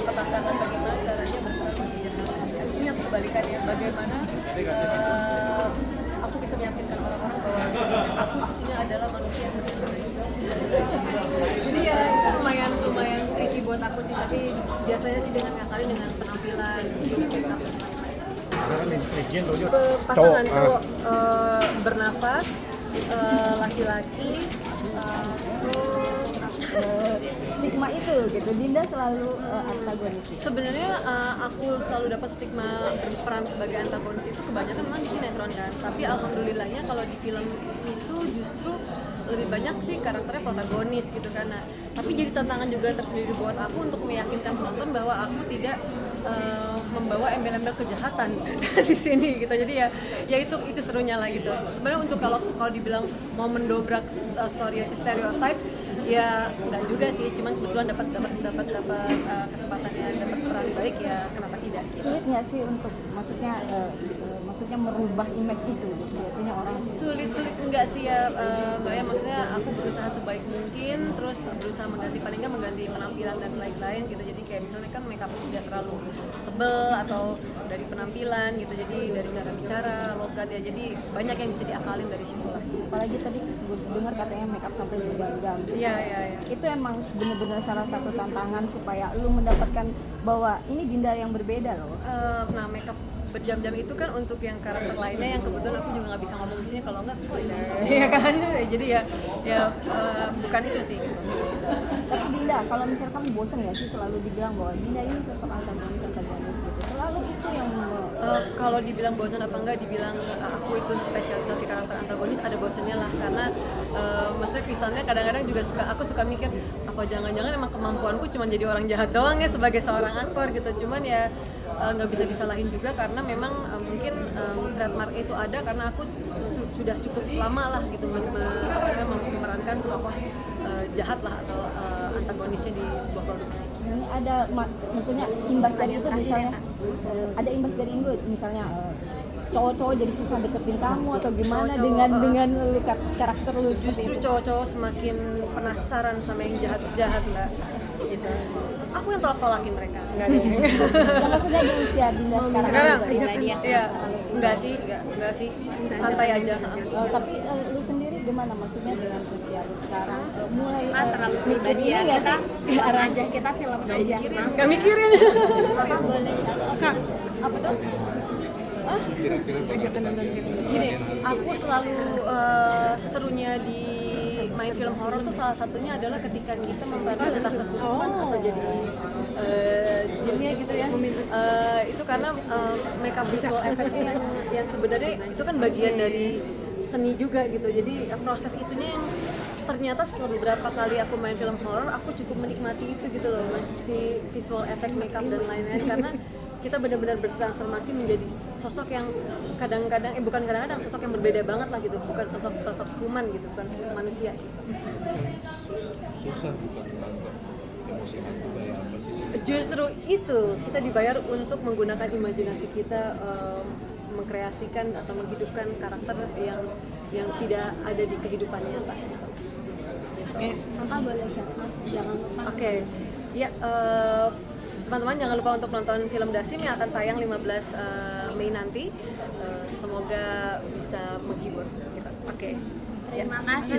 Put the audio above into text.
dapat tantangan bagaimana caranya berperan menjadi jahat. Ini aku kebalikannya, bagaimana aku bisa meyakinkan orang-orang bahwa aku aslinya adalah manusia yang berbeda. Jadi ya itu lumayan tricky buat aku sih, tapi biasanya sih dengan ngakalin dengan penampilan, dengan make up dan lain-lain. Karena kan Legion tuh Pasangan cowok bernafas, laki-laki, terus stigma itu gitu. Dinda selalu antagonis. sebenarnya aku selalu dapat stigma peran sebagai antagonis itu kebanyakan memang di sinetron kan, tapi alhamdulillahnya kalau di film itu justru lebih banyak sih karakternya protagonis gitu kan. Nah, tapi jadi tantangan juga tersendiri buat aku untuk meyakinkan penonton bahwa aku tidak membawa embel-embel kejahatan di sini gitu. Jadi ya itu serunya lah gitu. Sebenarnya untuk kalau dibilang mau mendobrak stereotype ya enggak juga sih, cuman kebetulan dapat kesempatannya, dapat peran baik ya kenapa tidak gitu. Sulit nggak sih untuk maksudnya merubah image itu gitu? Biasanya orang Sulit enggak sih ya Mbak ya, maksudnya aku berusaha sebaik mungkin, terus berusaha paling nggak mengganti penampilan dan lain-lain gitu. Jadi kayak misalnya kan make up tidak terlalu tebel atau dari penampilan gitu, jadi dari cara bicara, logat ya, jadi banyak yang bisa diakalin dari situ lah. apalagi tadi gue dengar katanya make up sampai berjam-jam. Iya. Itu emang benar-benar salah satu tantangan supaya lu mendapatkan bahwa ini Dinda yang berbeda loh. Nah, make up berjam-jam itu kan untuk yang karakter lainnya yang kebetulan aku juga nggak bisa ngomong di sini kalau nggak spoiler. Iya kan, jadi ya bukan itu sih. Tapi Dinda, kalau misalkan bosan ya sih selalu dibilang bahwa Dinda ini sosok antagonis gitu. Selalu itu yang Kalau dibilang bosan apa enggak, dibilang aku itu spesialisasi karakter antagonis, ada bosannya lah, karena maksudnya kesannya kadang-kadang juga aku suka mikir apa jangan-jangan emang kemampuanku cuma jadi orang jahat doang ya sebagai seorang aktor gitu. Cuman ya nggak bisa disalahin juga karena memang mungkin trademark itu ada karena aku sudah cukup lama lah gitu memerankan tokoh jahat lah atau antagonisnya di sebuah produksi. ini ada maksudnya imbas dari itu misalnya ada imbas dari itu misalnya cowok-cowok jadi susah deketin kamu atau gimana dengan lu karakter lu seperti Justru itu. cowok-cowok semakin penasaran sama yang jahat-jahat Mbak gitu. Aku yang tolak-tolakin mereka. Enggak deh. Ya, maksudnya di usia Dinda Sekarang juga ya. iya. Enggak sih. Santai aja. Tapi lu sendiri gimana maksudnya dengan usia lu sekarang mulai Terlalu pribadi ya, kita film aja. Enggak mikirin. Apa boleh? Kak, apa tuh? Ajakan nonton film. Gini, aku selalu serunya di main film horor tuh salah satunya adalah ketika kita memerankan entah kesurupan atau jadi jinnya gitu ya. Itu karena makeup visual effect-nya yang sebenarnya itu kan bagian dari seni juga gitu. Jadi proses itunya yang ternyata setelah beberapa kali aku main film horor, aku cukup menikmati itu gitu loh, si visual effect, makeup dan lain-lain, karena kita benar-benar bertransformasi menjadi sosok yang bukan kadang-kadang sosok yang berbeda banget lah gitu, bukan sosok human gitu, bukan sosok manusia. Susah bukan menangkap emosi hantu kayak apa sih? Justru itu kita dibayar untuk menggunakan imajinasi kita, mengkreasikan atau menghidupkan karakter yang tidak ada di kehidupan nyata. Oke, Kakak boleh siapa? Jangan lupa. Oke, ya teman-teman jangan lupa untuk nonton film Dasim yang akan tayang 15 Mei nanti. Semoga bisa menghibur kita. Oke. Terima kasih.